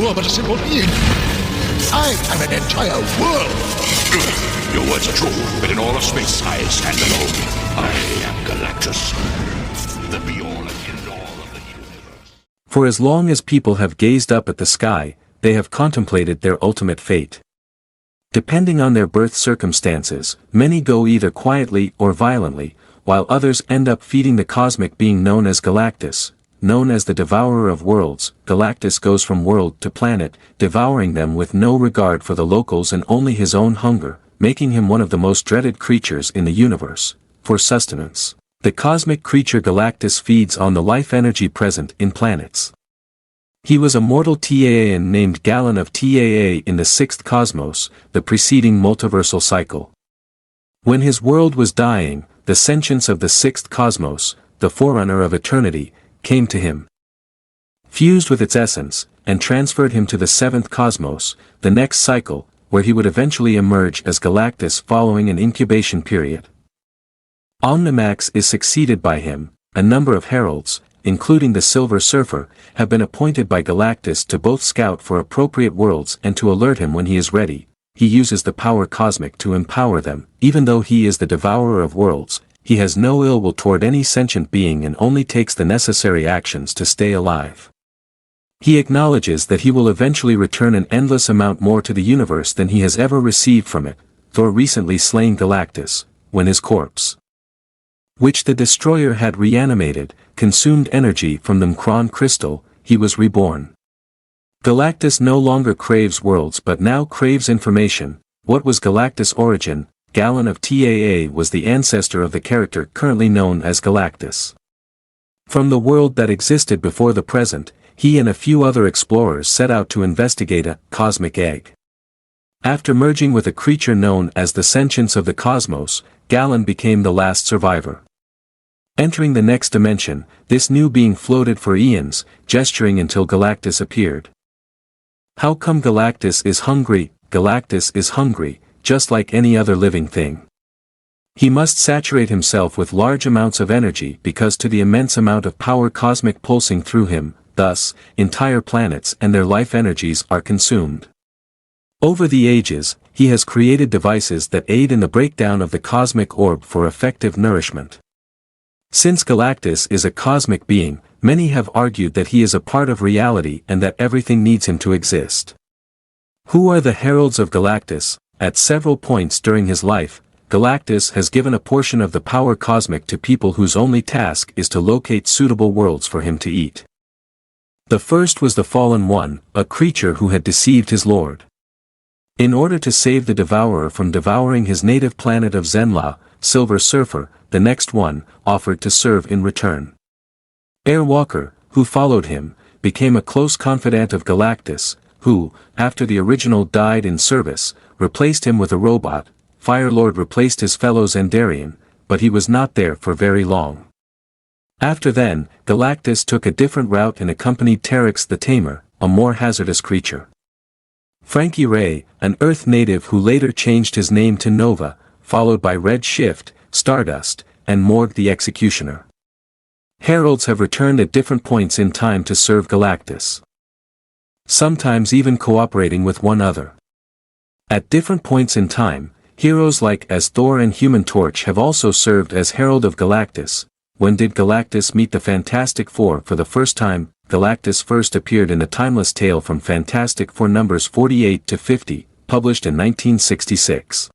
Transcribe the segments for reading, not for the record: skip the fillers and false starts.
are but a simple being. I am an entire world. Your words are true, but in all of space, I stand alone. I am Galactus, the be-all and end-all of the universe. For as long as people have gazed up at the sky, they have contemplated their ultimate fate. Depending on their birth circumstances, many go either quietly or violently, while others end up feeding the cosmic being known as Galactus. Known as the devourer of worlds, Galactus goes from world to planet, devouring them with no regard for the locals and only his own hunger, making him one of the most dreaded creatures in the universe. For sustenance, the cosmic creature Galactus feeds on the life energy present in planets. He was a mortal Taayan named Gallan of Taa in the sixth cosmos, the preceding multiversal cycle. When his world was dying, the sentience of the sixth cosmos, the forerunner of eternity, came to him, fused with its essence, and transferred him to the seventh cosmos, the next cycle, where he would eventually emerge as Galactus following an incubation period. Omnimax is succeeded by him. A number of heralds, including the Silver Surfer, have been appointed by Galactus to both scout for appropriate worlds and to alert him when he is ready. He uses the power cosmic to empower them. Even though he is the devourer of worlds, he has no ill will toward any sentient being and only takes the necessary actions to stay alive. He acknowledges that he will eventually return an endless amount more to the universe than he has ever received from it. Thor recently slain Galactus, when his corpse, which the destroyer had reanimated, consumed energy from the M'Kraan crystal, he was reborn. Galactus no longer craves worlds but now craves information. What was Galactus' origin? Gallan of Taa was the ancestor of the character currently known as Galactus. From the world that existed before the present, he and a few other explorers set out to investigate a cosmic egg. After merging with a creature known as the sentience of the cosmos, Gallan became the last survivor. Entering the next dimension, this new being floated for eons, gesturing until Galactus appeared. How come Galactus is hungry? Galactus is hungry, just like any other living thing. He must saturate himself with large amounts of energy because to the immense amount of power cosmic pulsing through him, thus, entire planets and their life energies are consumed. Over the ages, he has created devices that aid in the breakdown of the cosmic orb for effective nourishment. Since Galactus is a cosmic being, many have argued that he is a part of reality and that everything needs him to exist. Who are the heralds of Galactus? At several points during his life, Galactus has given a portion of the power cosmic to people whose only task is to locate suitable worlds for him to eat. The first was the Fallen One, a creature who had deceived his lord. In order to save the devourer from devouring his native planet of Zenla, Silver Surfer, the next one, offered to serve in return. Airwalker, who followed him, became a close confidant of Galactus, who, after the original died in service, replaced him with a robot. Firelord replaced his fellow Xandarian, but he was not there for very long. After then, Galactus took a different route and accompanied Teryx the Tamer, a more hazardous creature. Frankie Ray, an Earth native who later changed his name to Nova, followed by Red Shift, Stardust, and Morg the Executioner. Heralds have returned at different points in time to serve Galactus, sometimes even cooperating with one another. At different points in time, heroes like as Thor and Human Torch have also served as Herald of Galactus. When did Galactus meet the Fantastic Four for the first time? Galactus first appeared in the timeless tale from Fantastic Four numbers 48 to 50, published in 1966.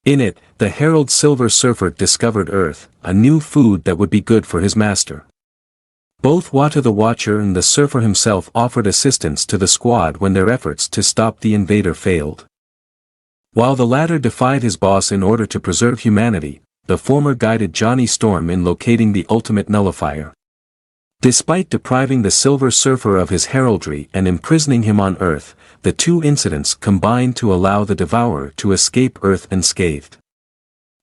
In it, the Herald Silver Surfer discovered Earth, a new food that would be good for his master. Both Wata the Watcher and the Surfer himself offered assistance to the squad when their efforts to stop the invader failed. While the latter defied his boss in order to preserve humanity, the former guided Johnny Storm in locating the ultimate nullifier. Despite depriving the Silver Surfer of his heraldry and imprisoning him on Earth, the two incidents combined to allow the Devourer to escape Earth unscathed.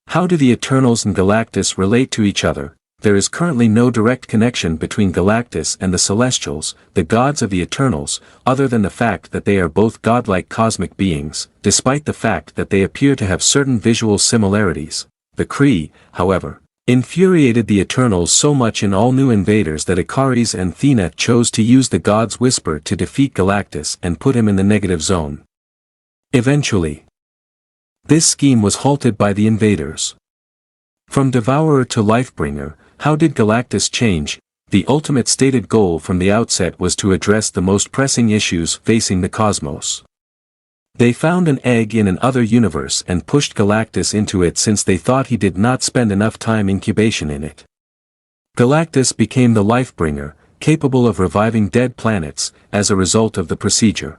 How do the Eternals and Galactus relate to each other? There is currently no direct connection between Galactus and the Celestials, the gods of the Eternals, other than the fact that they are both godlike cosmic beings, despite the fact that they appear to have certain visual similarities. The Kree, however, infuriated the Eternals so much in all new invaders that Ikaris and Thena chose to use the God's Whisper to defeat Galactus and put him in the negative zone. Eventually, this scheme was halted by the invaders. From Devourer to Lifebringer, how did Galactus change? The ultimate stated goal from the outset was to address the most pressing issues facing the cosmos. They found an egg in another universe and pushed Galactus into it since they thought he did not spend enough time incubation in it. Galactus became the Lifebringer, capable of reviving dead planets, as a result of the procedure.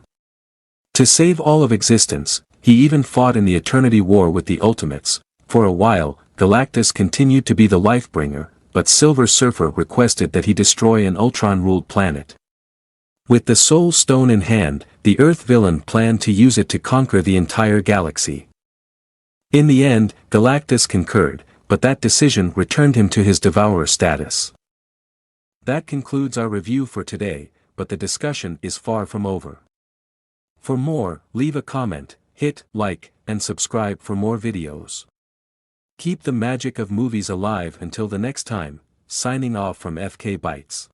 To save all of existence, he even fought in the Eternity War with the Ultimates. For a while, Galactus continued to be the Lifebringer, but Silver Surfer requested that he destroy an Ultron-ruled planet. With the Soul Stone in hand, the Earth villain planned to use it to conquer the entire galaxy. In the end, Galactus concurred, but that decision returned him to his Devourer status. That concludes our review for today, but the discussion is far from over. For more, leave a comment, hit like, and subscribe for more videos. Keep the magic of movies alive until the next time, signing off from FK Bytes.